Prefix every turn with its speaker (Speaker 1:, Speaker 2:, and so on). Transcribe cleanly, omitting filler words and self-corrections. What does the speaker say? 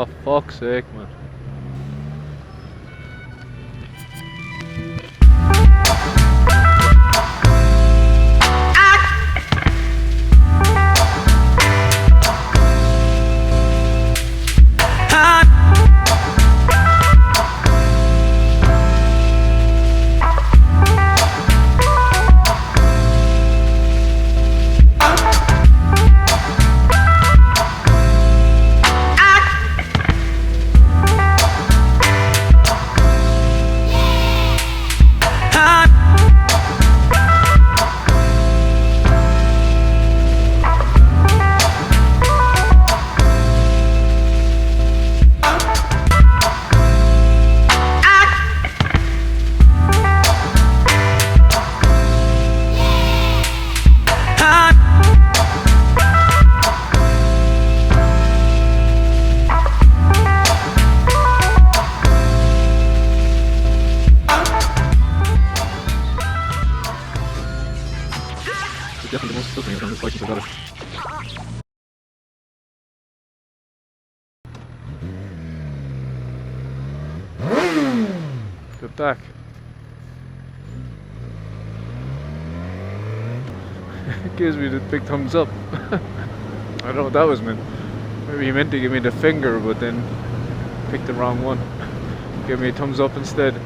Speaker 1: Oh, fuck's sake, man. Definitely the most tilting on this bike since I got it. Good back. It gives me the big thumbs up. I don't know what that was meant. Maybe he meant to give me the finger, but then picked the wrong one. Give me a thumbs up instead.